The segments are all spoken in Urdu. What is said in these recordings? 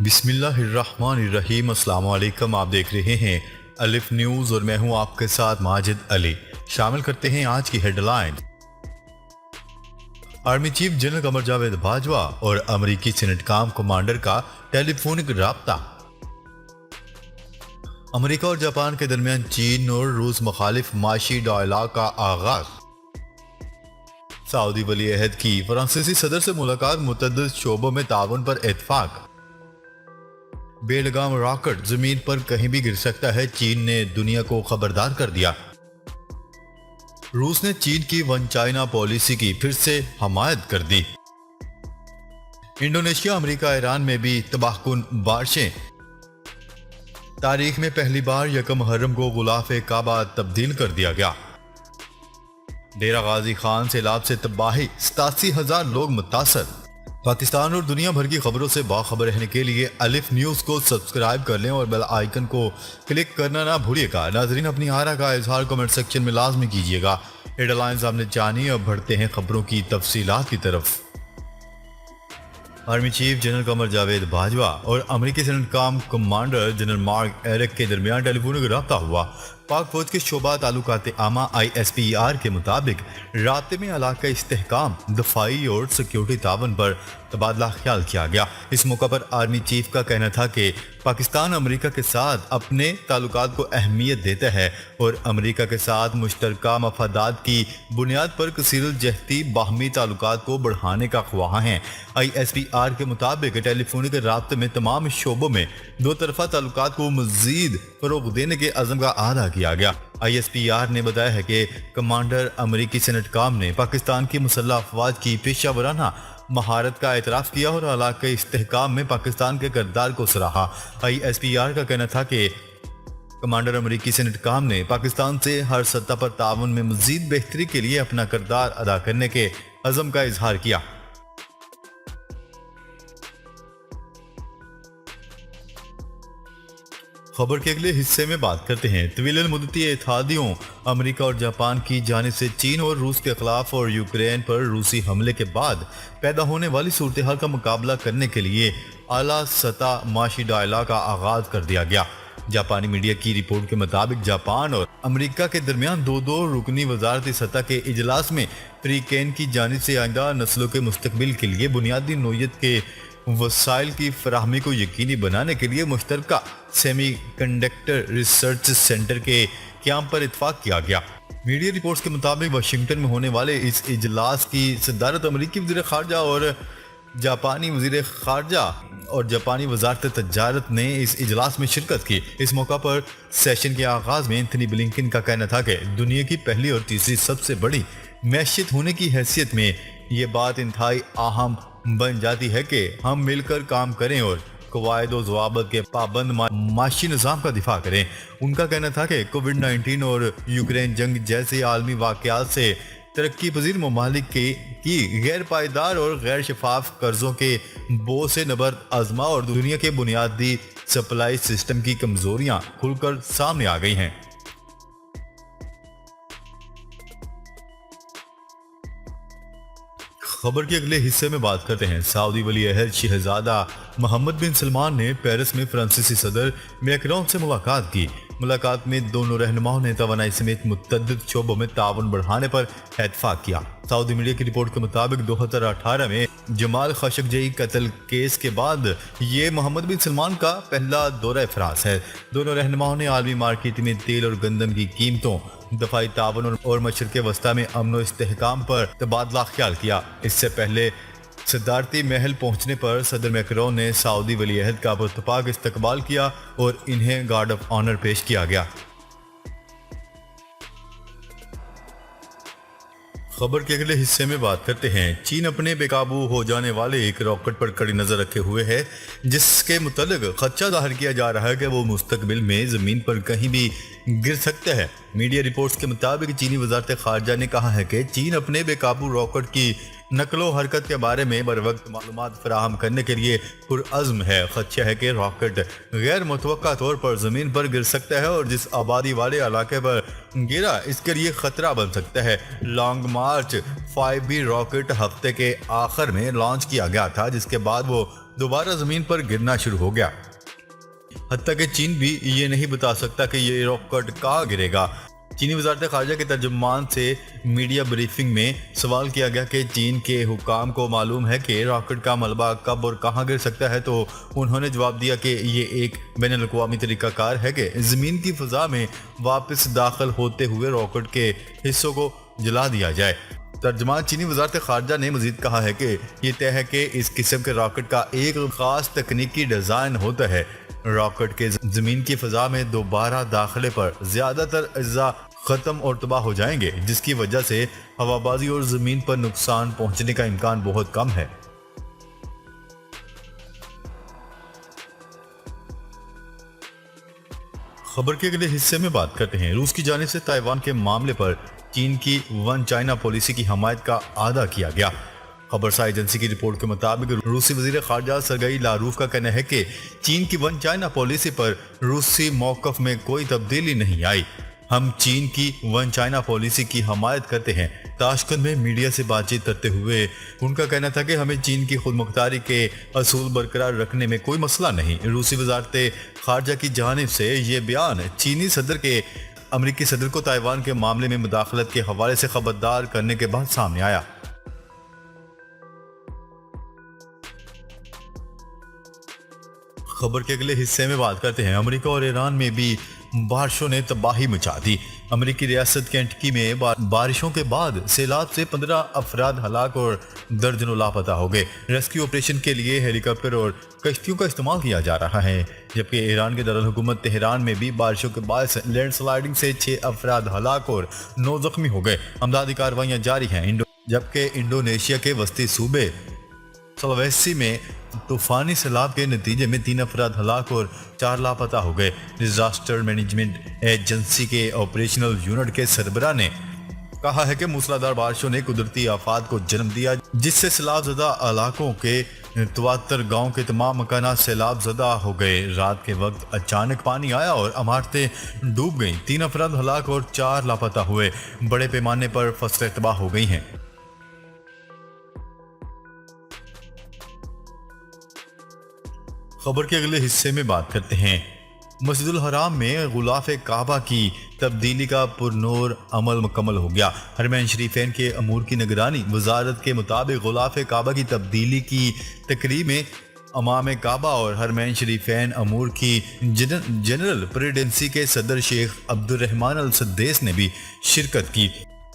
بسم اللہ الرحمن الرحیم۔ السلام علیکم، آپ دیکھ رہے ہیں الف نیوز اور میں ہوں آپ کے ساتھ ماجد علی۔ شامل کرتے ہیں آج کی headline. Army chief general Qamar Javed Bajwa اور امریکی سینٹ کام کمانڈر کا ٹیلی فونک رابطہ۔ امریکہ اور جاپان کے درمیان چین اور روس مخالف معاشی ڈائلاگ کا آغاز۔ سعودی ولی عہد کی فرانسیسی صدر سے ملاقات، متعدد شعبوں میں تعاون پر اتفاق۔ بے لگام راکٹ زمین پر کہیں بھی گر سکتا ہے، چین نے دنیا کو خبردار کر دیا۔ روس نے چین کی ون چائنا پالیسی کی پھر سے حمایت کر دی۔ انڈونیشیا، امریکہ، ایران میں بھی تباہ کن بارشیں۔ تاریخ میں پہلی بار یکم محرم کو غلاف کعبہ تبدیل کر دیا گیا۔ ڈیرہ غازی خان سیلاب سے تباہی، 87,000 لوگ متاثر۔ پاکستان اور دنیا بھر کی خبروں سے باخبر رہنے کے لیے الف نیوز کو سبسکرائب کر لیں اور بیل آئیکن کو کلک کرنا نہ بھولیے گا۔ ناظرین، اپنی آرا کا اظہار کمنٹ سیکشن میں لازمی کیجیے گا۔ ہیڈ لائنز آپ نے جانی، اب بڑھتے ہیں خبروں کی تفصیلات کی طرف۔ Army chief general Qamar Javed Bajwa اور امریکی سینٹ کام کمانڈر جنرل مارک ایرک کے درمیان ٹیلی فونک رابطہ ہوا۔ پاک فوج کے شعبہ تعلقات عامہ ISPR کے مطابق رابطے میں علاقائی استحکام، دفاعی اور سیکیورٹی تعاون پر تبادلہ خیال کیا گیا۔ اس موقع پر آرمی چیف کا کہنا تھا کہ پاکستان امریکہ کے ساتھ اپنے تعلقات کو اہمیت دیتا ہے اور امریکہ کے ساتھ مشترکہ مفادات کی بنیاد پر کثیر الجہتی باہمی تعلقات کو بڑھانے کا خواہاں ہیں۔ ISPR کے مطابق ٹیلی فونک رابطے میں تمام شعبوں میں دو طرفہ تعلقات کو مزید فروغ دینے کے عزم کا اعادہ کیا گیا۔ ISPR نے بتایا ہے کہ کمانڈر امریکی سینٹ کام نے پاکستان کی مسلح افواج کی پیشہ ورانہ مہارت کا اعتراف کیا اور علاقائی استحکام میں پاکستان کے کردار کو سراہا۔ ISPR کا کہنا تھا کہ کمانڈر امریکی سینٹ کام نے پاکستان سے ہر سطح پر تعاون میں مزید بہتری کے لیے اپنا کردار ادا کرنے کے عزم کا اظہار کیا۔ خبر کے اگلے حصے میں بات کرتے ہیں۔ طویل المدتی اتحادیوں امریکہ اور جاپان کی جانب سے چین اور روس کے خلاف اور یوکرین پر روسی حملے کے بعد پیدا ہونے والی صورتحال کا مقابلہ کرنے کے لیے اعلیٰ سطح معاشی ڈائلاگ کا آغاز کر دیا گیا۔ جاپانی میڈیا کی رپورٹ کے مطابق جاپان اور امریکہ کے درمیان دو رکنی وزارتی سطح کے اجلاس میں فریقین کی جانب سے آئندہ نسلوں کے مستقبل کے لیے بنیادی نوعیت کے وسائل کی فراہمی کو یقینی بنانے کے لیے مشترکہ سیمی کنڈکٹر ریسرچ سینٹر کے قیام پر اتفاق کیا گیا۔ میڈیا رپورٹس کے مطابق واشنگٹن میں ہونے والے اس اجلاس کی صدارت امریکی وزیر خارجہ اور جاپانی وزیر خارجہ اور جاپانی وزارت تجارت نے اس اجلاس میں شرکت کی۔ اس موقع پر سیشن کے آغاز میں اینتھنی بلنکن کا کہنا تھا کہ دنیا کی پہلی اور تیسری سب سے بڑی معیشت ہونے کی حیثیت میں یہ بات انتہائی اہم بن جاتی ہے کہ ہم مل کر کام کریں اور قواعد و ضوابط کے پابند معاشی نظام کا دفاع کریں۔ ان کا کہنا تھا کہ کووڈ-19 اور یوکرین جنگ جیسے عالمی واقعات سے ترقی پذیر ممالک کی غیر پائیدار اور غیر شفاف قرضوں کے بوجھ سے نبرد آزما اور دنیا کے بنیادی سپلائی سسٹم کی کمزوریاں کھل کر سامنے آ گئی ہیں۔ خبر کے اگلے حصے میں بات کرتے ہیں۔ سعودی ولی عہد شہزادہ محمد بن سلمان نے پیرس میں فرانسیسی صدر میکرون سے ملاقات کی۔ ملاقات میں دونوں رہنماؤں نے توانائی سمیت متعدد شعبوں میں تعاون بڑھانے پر اتفاق کیا۔ سعودی میڈیا کی رپورٹ کے مطابق 2018 میں جمال خاشقجی قتل کیس کے بعد یہ محمد بن سلمان کا پہلا دورہ فرانس ہے۔ دونوں رہنماؤں نے عالمی مارکیٹ میں تیل اور گندم کی قیمتوں، دفاعی تعاون اور مشرق وسطیٰ میں امن و استحکام پر تبادلہ خیال کیا۔ اس سے پہلے صدارتی محل پہنچنے پر صدر میکرون نے سعودی ولی عہد کا پرتپاک استقبال کیا اور انہیں گارڈ آف آنر پیش کیا گیا۔ خبر کے اگلے حصے میں بات کرتے ہیں۔ چین اپنے بے قابو ہو جانے والے ایک راکٹ پر کڑی نظر رکھے ہوئے ہے، جس کے متعلق خدشہ ظاہر کیا جا رہا ہے کہ وہ مستقبل میں زمین پر کہیں بھی گر سکتا ہے۔ میڈیا رپورٹس کے مطابق چینی وزارت خارجہ نے کہا ہے کہ چین اپنے بے قابو راکٹ کی نقل و حرکت کے بارے میں بر وقت معلومات فراہم کرنے کے لیے پرعزم ہے۔ خدشہ ہے کہ راکٹ غیر متوقع طور پر زمین پر گر سکتا ہے اور جس آبادی والے علاقے پر گرا اس کے لیے خطرہ بن سکتا ہے۔ لانگ مارچ 5B راکٹ ہفتے کے آخر میں لانچ کیا گیا تھا، جس کے بعد وہ دوبارہ زمین پر گرنا شروع ہو گیا۔ حتیٰ کہ چین بھی یہ نہیں بتا سکتا کہ یہ راکٹ کہاں گرے گا۔ چینی وزارت خارجہ کے ترجمان سے میڈیا بریفنگ میں سوال کیا گیا کہ چین کے حکام کو معلوم ہے کہ راکٹ کا ملبہ کب اور کہاں گر سکتا ہے، تو انہوں نے جواب دیا کہ یہ ایک بین الاقوامی طریقہ کار ہے کہ زمین کی فضا میں واپس داخل ہوتے ہوئے راکٹ کے حصوں کو جلا دیا جائے۔ ترجمان چینی وزارت خارجہ نے مزید کہا ہے کہ یہ طے ہے کہ اس قسم کے راکٹ کا ایک خاص تکنیکی ڈیزائن ہوتا ہے۔ راکٹ کے زمین کی فضا میں دوبارہ داخلے پر زیادہ تر اجزاء ختم اور تباہ ہو جائیں گے، جس کی وجہ سے ہوابازی اور زمین پر نقصان پہنچنے کا امکان بہت کم ہے۔ خبر کے اگلے حصے میں بات کرتے ہیں۔ روس کی جانب سے تائیوان کے معاملے پر چین کی ون چائنا پالیسی کی حمایت کا اعادہ کیا گیا۔ خبرسا ایجنسی کی رپورٹ کے مطابق روسی وزیر خارجہ سرگئی لاروف کا کہنا ہے کہ چین کی ون چائنا پالیسی پر روسی موقف میں کوئی تبدیلی نہیں آئی۔ ہم چین کی ون چائنا پالیسی کی حمایت کرتے ہیں۔ تاشقند میں میڈیا سے بات چیت کرتے ہوئے ان کا کہنا تھا کہ ہمیں چین کی خود مختاری کے اصول برقرار رکھنے میں کوئی مسئلہ نہیں۔ روسی وزارت خارجہ کی جانب سے یہ بیان چینی صدر کے امریکی صدر کو تائیوان کے معاملے میں مداخلت کے حوالے سے خبردار کرنے کے بعد سامنے آیا۔ خبر کے اگلے حصے میں بات کرتے ہیں۔ امریکہ اور ایران میں بھی بارشوں نے تباہی مچا دی۔ امریکی ریاست کینٹکی میں بارشوں کے بعد سیلاب سے 15 افراد ہلاک اور درجنوں لاپتہ ہو گئے۔ ریسکیو آپریشن کے لیے ہیلی کاپٹر اور کشتیوں کا استعمال کیا جا رہا ہے، جبکہ ایران کے دارالحکومت تہران میں بھی بارشوں کے باعث لینڈ سلائیڈنگ سے 6 افراد ہلاک اور 9 زخمی ہو گئے۔ امدادی کارروائیاں جاری ہیں، جبکہ انڈونیشیا کے وسطی صوبے سلویسی میں طوفانی سیلاب کے نتیجے میں 3 افراد ہلاک اور 4 لاپتہ ہو گئے۔ ڈیزاسٹر مینجمنٹ ایجنسی کے آپریشنل یونٹ کے سربراہ نے کہا ہے کہ موسلادھار بارشوں نے قدرتی آفات کو جنم دیا، جس سے سیلاب زدہ علاقوں کے 73 گاؤں کے تمام مکانات سیلاب زدہ ہو گئے۔ رات کے وقت اچانک پانی آیا اور عمارتیں ڈوب گئیں۔ 3 افراد ہلاک اور 4 لاپتہ ہوئے۔ بڑے پیمانے پر فصلیں تباہ ہو گئی ہیں۔ خبر کے اگلے حصے میں بات کرتے ہیں۔ مسجد الحرام میں غلاف کعبہ کی تبدیلی کا پرنور عمل مکمل ہو گیا۔ حرمین شریفین کے امور کی نگرانی وزارت کے مطابق غلاف کعبہ کی تبدیلی کی تقریب میں امام کعبہ اور حرمین شریفین امور کی جنرل پریزیڈنسی کے صدر شیخ عبد الرحمن السدیس نے بھی شرکت کی۔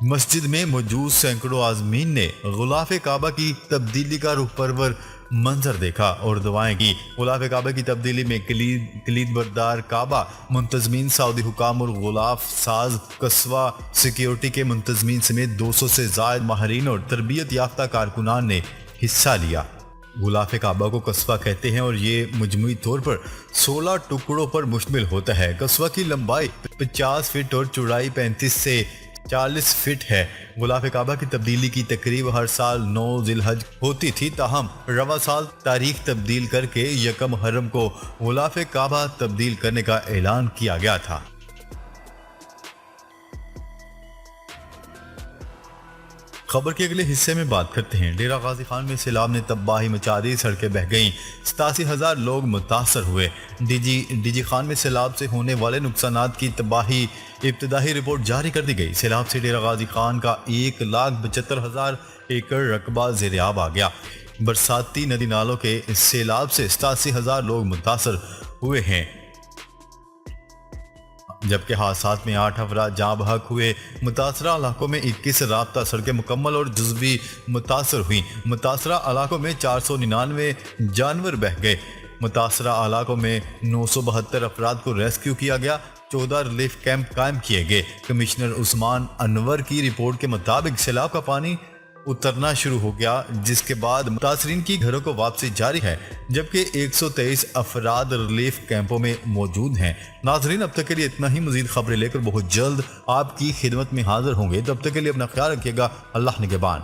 مسجد میں موجود سینکڑوں عازمین نے غلاف کعبہ کی تبدیلی کا روح پرور منظر دیکھا اور دعائیں کی۔ غلاف کعبہ کی تبدیلی میں کلید بردار کعبہ منتظمین، سعودی حکام اور غلاف ساز قصوہ سیکیورٹی کے منتظمین سمیت 200 سے زائد ماہرین اور تربیت یافتہ کارکنان نے حصہ لیا۔ غلاف کعبہ کو قصوہ کہتے ہیں اور یہ مجموعی طور پر 16 ٹکڑوں پر مشتمل ہوتا ہے۔ قصوہ کی لمبائی 50 فٹ اور چوڑائی 35 سے 40 فٹ ہے۔ غلاف کعبہ کی تبدیلی کی تقریب ہر سال 9 ذی الحج ہوتی تھی، تاہم رواں سال تاریخ تبدیل کر کے 1 محرم کو غلاف کعبہ تبدیل کرنے کا اعلان کیا گیا تھا۔ خبر کے اگلے حصے میں بات کرتے ہیں۔ ڈیرہ غازی خان میں سیلاب نے تباہی مچا دی، سڑکیں بہہ گئیں، 87,000 لوگ متاثر ہوئے۔ ڈی جی خان میں سیلاب سے ہونے والے نقصانات کی تباہی ابتدائی رپورٹ جاری کر دی گئی۔ سیلاب سے ڈیرہ غازی خان کا 1,72,000 ایکڑ رقبہ زیر آب آ گیا۔ برساتی ندی نالوں کے سیلاب سے 87,000 لوگ متاثر ہوئے ہیں، جبکہ حادثات میں 8 افراد جاں بحق ہوئے۔ متاثرہ علاقوں میں 21 رابطہ سڑکیں مکمل اور جزوی متاثر ہوئیں۔ متاثرہ علاقوں میں 499 جانور بہہ گئے۔ متاثرہ علاقوں میں 972 افراد کو ریسکیو کیا گیا، 14 ریلیف کیمپ قائم کیے گئے۔ کمشنر عثمان انور کی رپورٹ کے مطابق سیلاب کا پانی اترنا شروع ہو گیا، جس کے بعد متاثرین کی گھروں کو واپسی جاری ہے، جبکہ 123 افراد ریلیف کیمپوں میں موجود ہیں۔ ناظرین، اب تک کے لیے اتنا ہی۔ مزید خبریں لے کر بہت جلد آپ کی خدمت میں حاضر ہوں گے۔ تب تک کے لیے اپنا خیال رکھیے گا۔ اللہ نگہبان۔